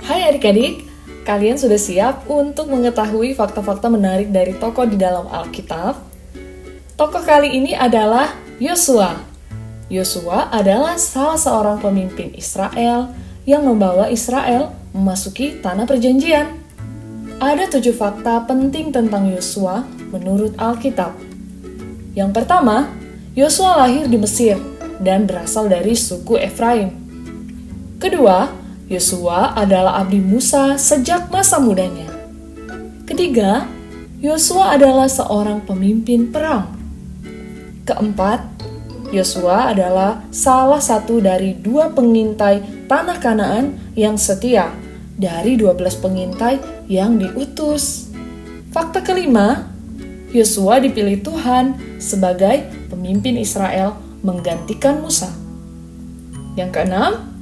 Hai adik-adik, kalian sudah siap untuk mengetahui fakta-fakta menarik dari tokoh di dalam Alkitab? Tokoh kali ini adalah Yosua. Yosua adalah salah seorang pemimpin Israel yang membawa Israel memasuki tanah perjanjian. Ada 7 fakta penting tentang Yosua menurut Alkitab. Yang pertama, Yosua lahir di Mesir dan berasal dari suku Efraim. Kedua, Yosua adalah abdi Musa sejak masa mudanya. Ketiga, Yosua adalah seorang pemimpin perang. Keempat, Yosua adalah salah satu dari 2 pengintai tanah Kanaan yang setia dari 12 pengintai yang diutus. Fakta kelima, Yosua dipilih Tuhan sebagai pemimpin Israel menggantikan Musa. Yang keenam,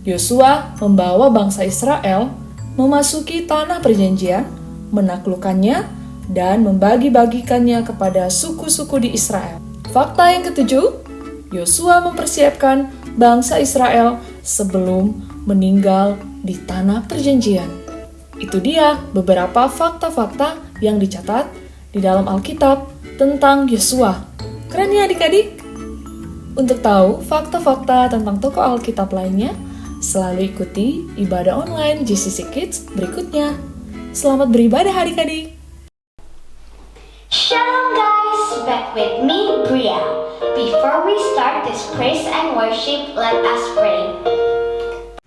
Yosua membawa bangsa Israel memasuki tanah perjanjian, menaklukkannya, dan membagi-bagikannya kepada suku-suku di Israel. Fakta yang ketujuh, Yosua mempersiapkan bangsa Israel sebelum meninggal di tanah perjanjian. Itu dia beberapa fakta-fakta yang dicatat di dalam Alkitab tentang Yosua. Keren ya adik-adik? Untuk tahu fakta-fakta tentang tokoh Alkitab lainnya, selalu ikuti ibadah online GCC Kids berikutnya. Selamat beribadah adik-adik. Shalom guys, back with me Bria. Before we start this praise and worship, let us pray.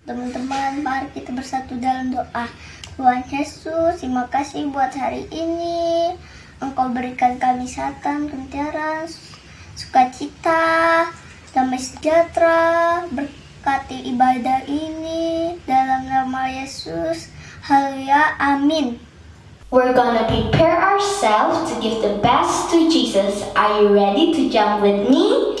Teman-teman, mari kita bersatu dalam doa. Tuhan Yesus, terima kasih buat hari ini. Engkau berikan kami kesehatan, ketentraman, sukacita, damai sejahtera, berkati ibadah ini dalam nama Yesus. Haleluya, amin. We're gonna prepare ourselves to give the best to Jesus. Are you ready to jump with me?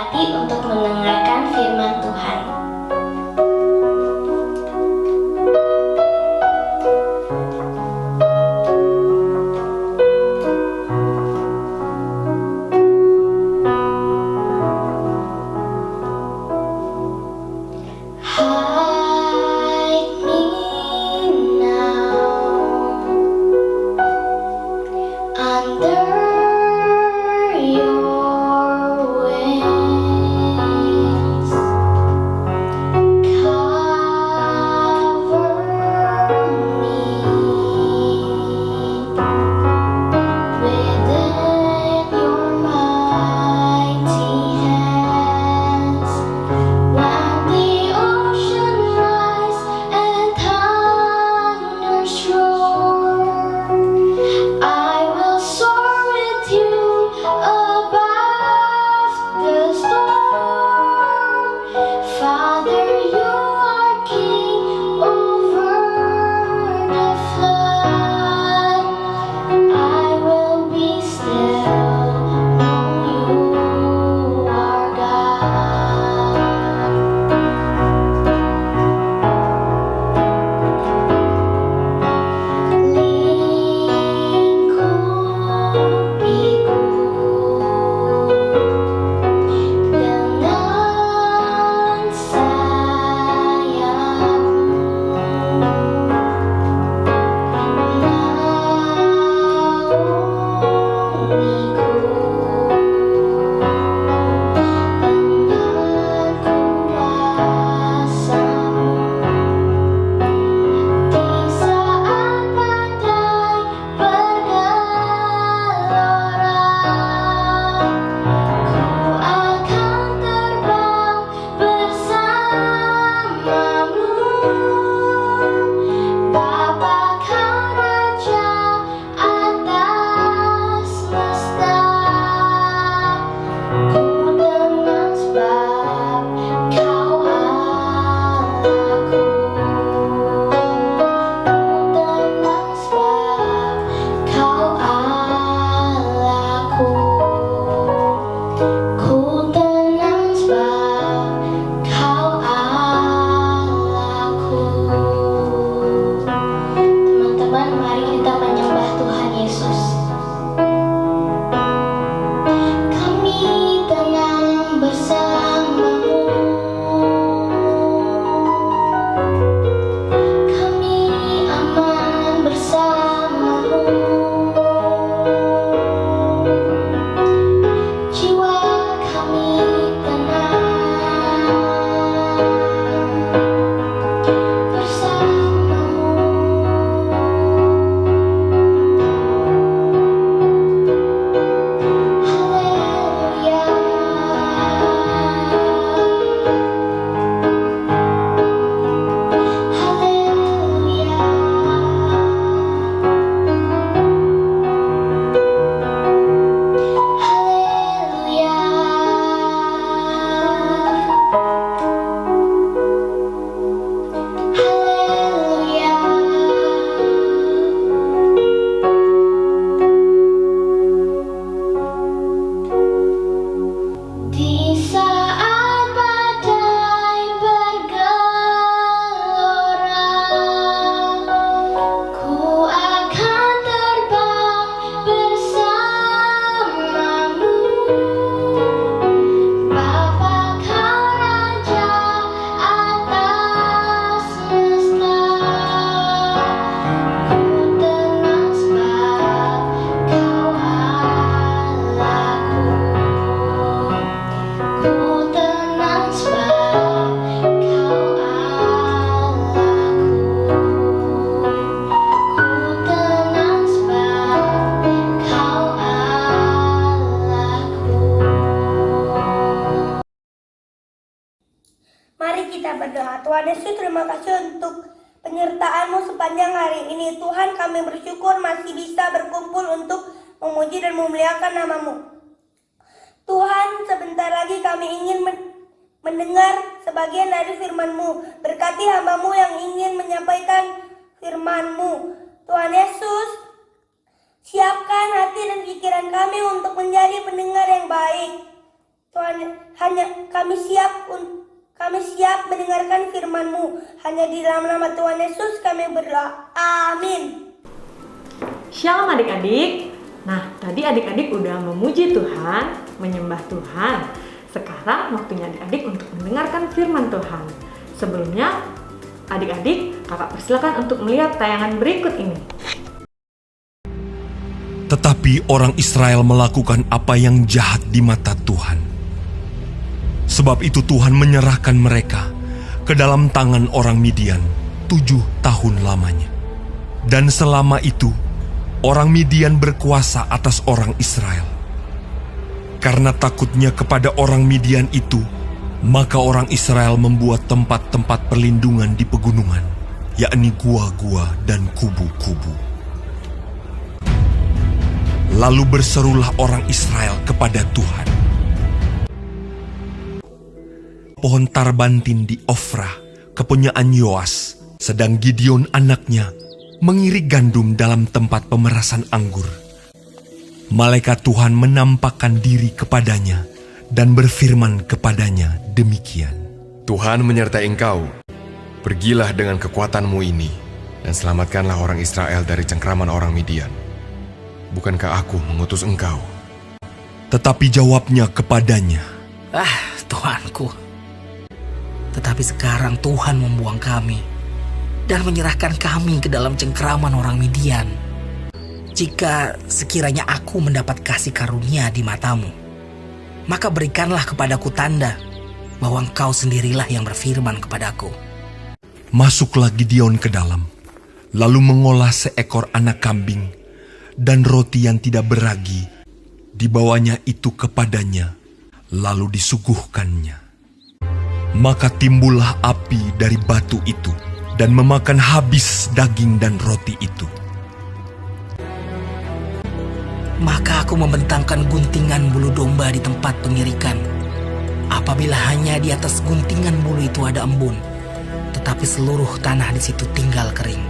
hati untuk mendengarkan firman Tuhan. Hide me now under your wings. Cover me within your mighty hands. When the ocean rise and thunders roar, I will soar with you above the storm. Father, you are king over the flood. I will be still, know you are God. Lingkupiku dengan Teman-teman, mari kita menyembah Tuhan Yesus. Kami tenang bersama-Mu. Kami aman bersama-Mu. Jiwa kami tenang bersama-Mu. Haleluya. Haleluya. Haleluya. Di saat badai bergelora, ku akan terbang bersama-Mu. Bapa, Kau Raja atas semesta. Ku tenang sebab Kau Allahku. Ku tenang sebab Kau Allahku. Ku tenang sebab Kau Allahku. Mari kita berdoa. Tuhan Yesus, terima kasih untuk penyertaan-Mu sepanjang hari ini. Tuhan, kami bersyukur masih bisa berkumpul untuk memuji dan memuliakan nama-Mu. Tuhan, sebentar lagi kami ingin mendengar sebagian dari firman-Mu. Berkati hamba-Mu yang ingin menyampaikan firman-Mu. Tuhan Yesus, siapkan hati dan pikiran kami untuk menjadi pendengar yang baik. Tuhan, kami siap mendengarkan firman-Mu. Hanya di dalam nama Tuhan Yesus kami berdoa. Amin. Shalom adik-adik. Nah, tadi adik-adik udah memuji Tuhan, menyembah Tuhan. Sekarang waktunya adik-adik untuk mendengarkan firman Tuhan. Sebelumnya, adik-adik, kakak persilakan untuk melihat tayangan berikut ini. Tetapi orang Israel melakukan apa yang jahat di mata Tuhan. Sebab itu Tuhan menyerahkan mereka ke dalam tangan orang Midian 7 tahun lamanya. Dan selama itu, orang Midian berkuasa atas orang Israel. Karena takutnya kepada orang Midian itu, maka orang Israel membuat tempat-tempat perlindungan di pegunungan, yakni gua-gua dan kubu-kubu. Lalu berserulah orang Israel kepada Tuhan. Pohon tarbantin di Ofra, kepunyaan Yoas, sedang Gideon anaknya mengirik gandum dalam tempat pemerasan anggur. Malaikat Tuhan menampakkan diri kepadanya dan berfirman kepadanya demikian. Tuhan menyertai engkau. Pergilah dengan kekuatanmu ini dan selamatkanlah orang Israel dari cengkraman orang Midian. Bukankah aku mengutus engkau? Tetapi jawabnya kepadanya, Tuhanku, tetapi sekarang Tuhan membuang kami dan menyerahkan kami ke dalam cengkraman orang Midian. Jika sekiranya aku mendapat kasih karunia di matamu, maka berikanlah kepadaku tanda bahwa engkau sendirilah yang berfirman kepadaku. masuklah Gideon ke dalam, lalu mengolah seekor anak kambing dan roti yang tidak beragi, dibawanya itu kepadanya, lalu disuguhkannya. Maka timbullah api dari batu itu dan memakan habis daging dan roti itu. Maka aku membentangkan guntingan bulu domba di tempat pengirikan. Apabila hanya di atas guntingan bulu itu ada embun, tetapi seluruh tanah di situ tinggal kering.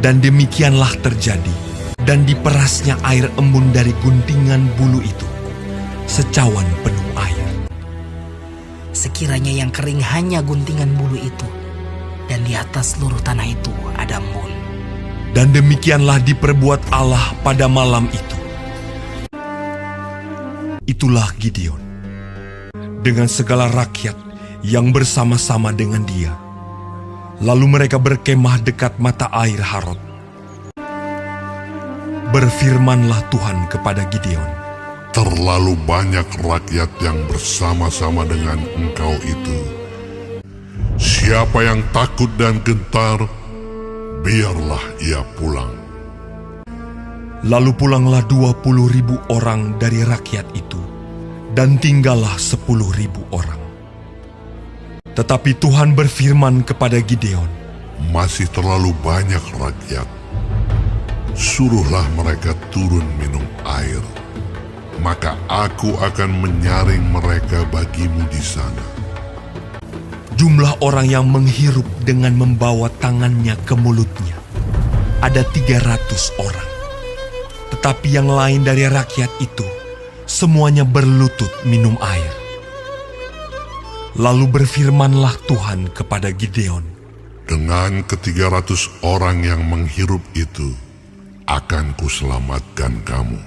Dan demikianlah terjadi, dan diperasnya air embun dari guntingan bulu itu, secawan penuh air. Sekiranya yang kering hanya guntingan bulu itu, dan di atas seluruh tanah itu ada embun. Dan demikianlah diperbuat Allah pada malam itu. Itulah Gideon, dengan segala rakyat yang bersama-sama dengan dia. Lalu mereka berkemah dekat mata air Harod. Berfirmanlah Tuhan kepada Gideon, terlalu banyak rakyat yang bersama-sama dengan engkau itu. Siapa yang takut dan gentar, biarlah ia pulang. Lalu pulanglah 20.000 orang dari rakyat itu, dan tinggallah 10.000 orang. Tetapi Tuhan berfirman kepada Gideon, Masih terlalu banyak rakyat. Suruhlah mereka turun minum air, maka aku akan menyaring mereka bagimu di sana. jumlah orang yang menghirup dengan membawa tangannya ke mulutnya ada 300 orang. Tetapi yang lain dari rakyat itu, semuanya berlutut minum air. Lalu berfirmanlah Tuhan kepada Gideon, Dengan ke-300 orang yang menghirup itu, akan kuselamatkan kamu.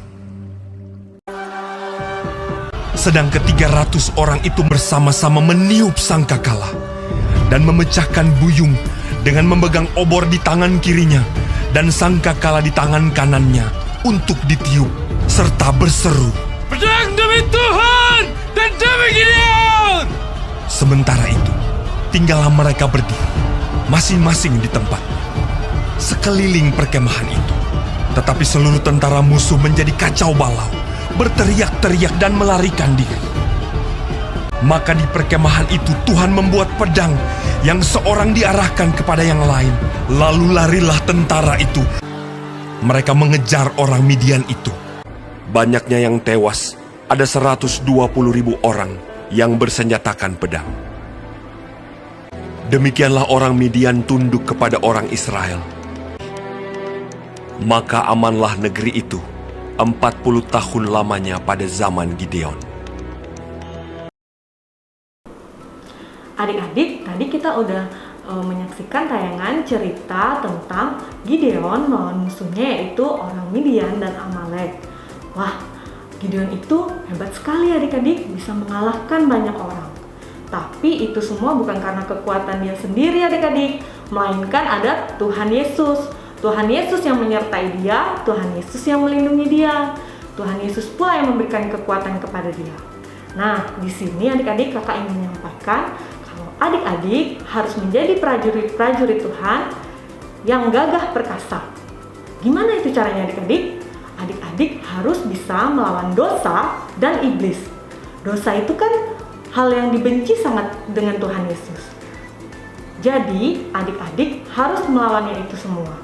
sedang ke-300 orang itu bersama-sama meniup sangkakala dan memecahkan buyung dengan memegang obor di tangan kirinya dan sangkakala di tangan kanannya untuk ditiup, serta berseru, Pedang demi Tuhan dan demi Gideon! Sementara itu, tinggallah mereka berdiri, masing-masing di tempatnya, sekeliling perkemahan itu. Tetapi seluruh tentara musuh menjadi kacau balau, berteriak-teriak dan melarikan diri. Maka di perkemahan itu Tuhan membuat pedang yang seorang diarahkan kepada yang lain. Lalu larilah tentara itu. Mereka mengejar orang Midian itu. Banyaknya yang tewas, ada 120.000 orang yang bersenjatakan pedang. Demikianlah orang Midian tunduk kepada orang Israel. Maka amanlah negeri itu 40 tahun lamanya pada zaman Gideon. Adik-adik, tadi kita udah menyaksikan tayangan cerita tentang Gideon melawan musuhnya yaitu orang Midian dan Amalek. Wah, Gideon itu hebat sekali adik-adik, bisa mengalahkan banyak orang. Tapi itu semua bukan karena kekuatan dia sendiri adik-adik, melainkan ada Tuhan Yesus. Tuhan Yesus yang menyertai dia, Tuhan Yesus yang melindungi dia. Tuhan Yesus pula yang memberikan kekuatan kepada dia. Nah, di sini adik-adik kakak ingin menyampaikan adik-adik harus menjadi prajurit-prajurit Tuhan yang gagah perkasa. Gimana itu caranya adik-adik? Adik-adik harus bisa melawan dosa dan iblis. Dosa itu kan hal yang dibenci sangat dengan Tuhan Yesus. Jadi adik-adik harus melawannya itu semua.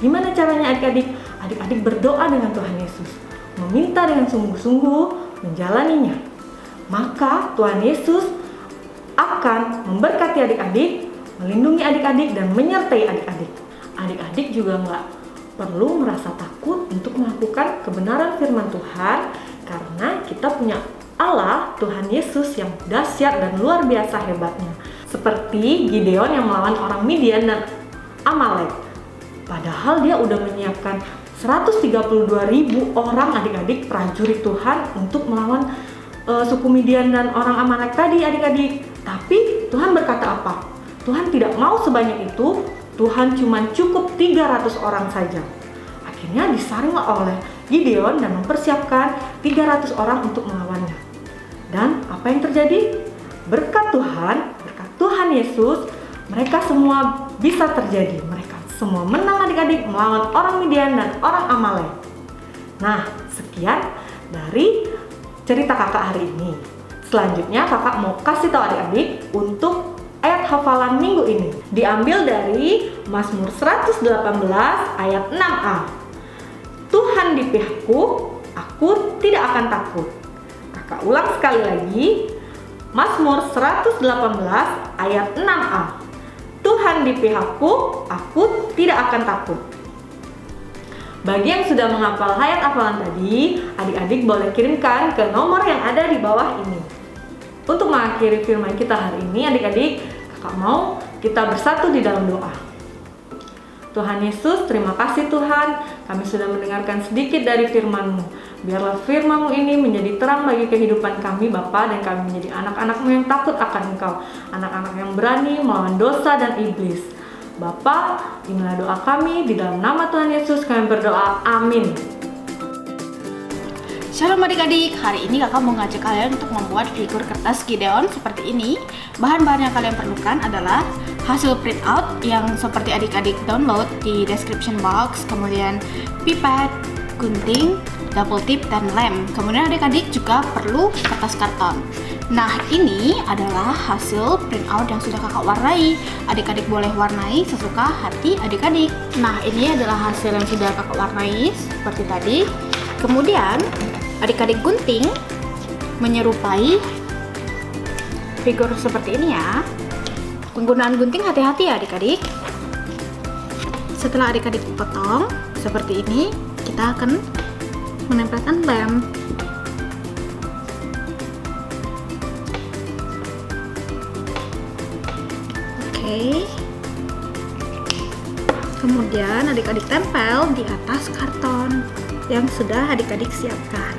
Gimana caranya adik-adik? Adik-adik berdoa dengan Tuhan Yesus, meminta dengan sungguh-sungguh menjalaninya. Maka Tuhan Yesus akan memberkati adik-adik, melindungi adik-adik, dan menyertai adik-adik. Adik-adik juga nggak perlu merasa takut untuk melakukan kebenaran firman Tuhan, karena kita punya Allah, Tuhan Yesus yang dahsyat dan luar biasa hebatnya. Seperti Gideon yang melawan orang Midian dan Amalek. Padahal dia udah menyiapkan 132.000 orang adik-adik prajurit Tuhan untuk melawan suku Midian dan orang Amalek tadi adik-adik. Tapi Tuhan berkata apa? Tuhan tidak mau sebanyak itu. Tuhan cuma cukup 300 orang saja. Akhirnya disaringlah oleh Gideon dan mempersiapkan 300 orang untuk melawannya. Dan apa yang terjadi? Berkat Tuhan Yesus, mereka semua bisa terjadi. Mereka semua menang adik-adik melawan orang Midian dan orang Amalek. Nah, sekian dari cerita kakak hari ini. Selanjutnya kakak mau kasih tahu adik-adik untuk ayat hafalan minggu ini. Diambil dari Mazmur 118 ayat 6a. Tuhan di pihakku, aku tidak akan takut. Kakak ulang sekali lagi. Mazmur 118 ayat 6a. Tuhan di pihakku, aku tidak akan takut. Bagi yang sudah menghafal ayat hafalan tadi, adik-adik boleh kirimkan ke nomor yang ada di bawah ini. Untuk mengakhiri firman kita hari ini, adik-adik, kakak mau kita bersatu di dalam doa. Tuhan Yesus, terima kasih Tuhan, kami sudah mendengarkan sedikit dari firman-Mu. Biarlah firman-Mu ini menjadi terang bagi kehidupan kami Bapa, dan kami menjadi anak-anak-Mu yang takut akan Engkau, anak-anak yang berani melawan dosa dan iblis. Bapa, inilah doa kami, di dalam nama Tuhan Yesus kami berdoa, amin. Shalom adik-adik, hari ini kakak mau ngajak kalian untuk membuat figur kertas Gideon seperti ini. Bahan-bahan yang kalian perlukan adalah hasil printout yang seperti adik-adik download di description box, kemudian pipet, gunting, double tip, dan lem. Kemudian adik-adik juga perlu kertas karton. Nah, ini adalah hasil printout yang sudah kakak warnai. Adik-adik boleh warnai sesuka hati adik-adik. Nah, ini adalah hasil yang sudah kakak warnai seperti tadi. Kemudian adik-adik gunting menyerupai figur seperti ini ya. Penggunaan gunting hati-hati ya adik-adik. Setelah adik-adik potong seperti ini, kita akan menempelkan lem. Oke. Kemudian adik-adik tempel di atas karton yang sudah adik-adik siapkan.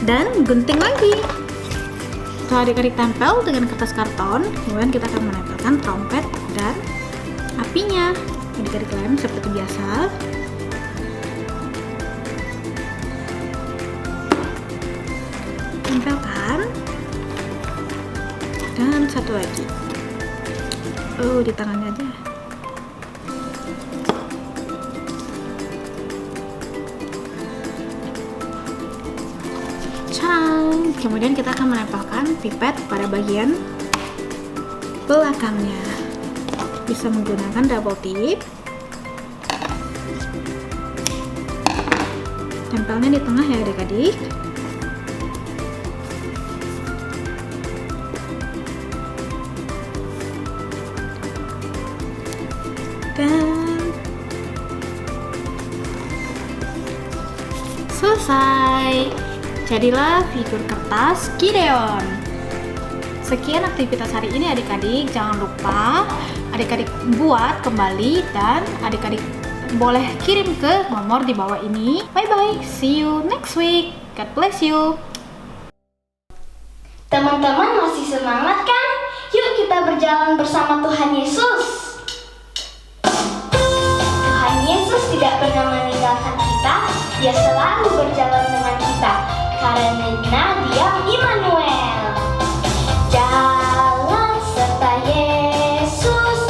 Dan gunting lagi. Setelah adik-adik tempel dengan kertas karton, kemudian kita akan menempelkan trompet dan apinya. Adik-adik lem seperti biasa. Tempelkan. Dan satu lagi. Oh, di tangannya aja. Kemudian kita akan menempelkan pipet pada bagian belakangnya. Bisa menggunakan double tip. Tempelnya di tengah ya adik-adik. Dan selesai. Jadilah figur kertas Gideon. Sekian aktivitas hari ini adik-adik. Jangan lupa adik-adik buat kembali dan adik-adik boleh kirim ke nomor di bawah ini. Bye-bye. See you next week. God bless you. Teman-teman masih semangat kan? Yuk kita berjalan bersama Tuhan Yesus. Tuhan Yesus tidak pernah meninggalkan kita. Dia selalu berjalan dengan kita karena Dia Immanuel. Jalan serta Yesus,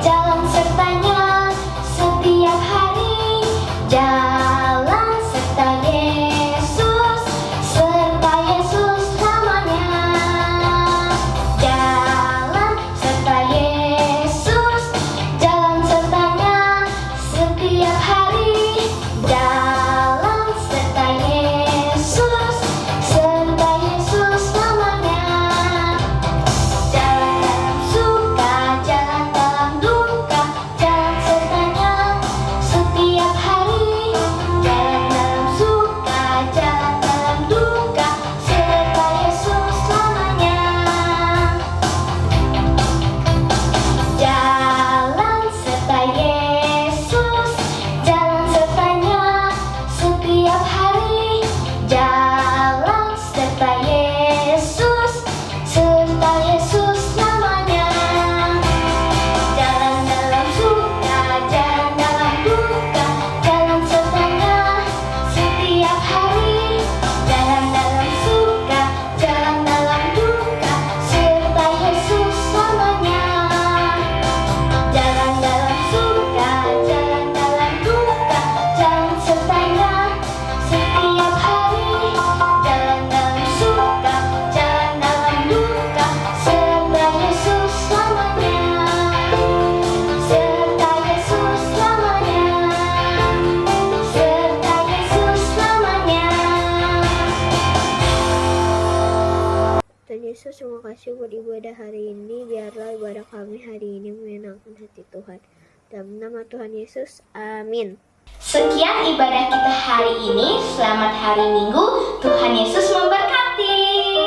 jalan sertanya setiap hari. Jalan serta Yesus, serta Yesus namanya. Jalan serta Yesus, jalan sertanya setiap hari. Jalan serta Yesus, serta Yesus namanya. Jalan dalam suka, jalan dalam duka, jalan sertanya setiap hari. Jalan dalam suka, jalan dalam duka, serta Yesus namanya. Jalan serta Yesus, jalan sertanya setiap hari. Jalan serta Yesus, serta Yesus namanya. Jalan dalam suka, jalan dalam duka, jalan sertanya setiap hari. Jalan dalam suka, jalan dalam duka, serta Yesus namanya. Jalan dalam suka, jalan dalam duka, jalan sertanya setiap hari. Jalan dalam suka, jalan dalam duka, serta Yesus namanya. Serta Yesus namanya. Serta Yesus namanya. Tuhan Yesus, terima kasih buat ibadah hari ini. Biarlah ibadah kami hari ini menyenangkan hati Tuhan. Dalam nama Tuhan Yesus, amin. Sekian ibadah kita hari ini. Selamat hari Minggu. Tuhan Yesus memberkati.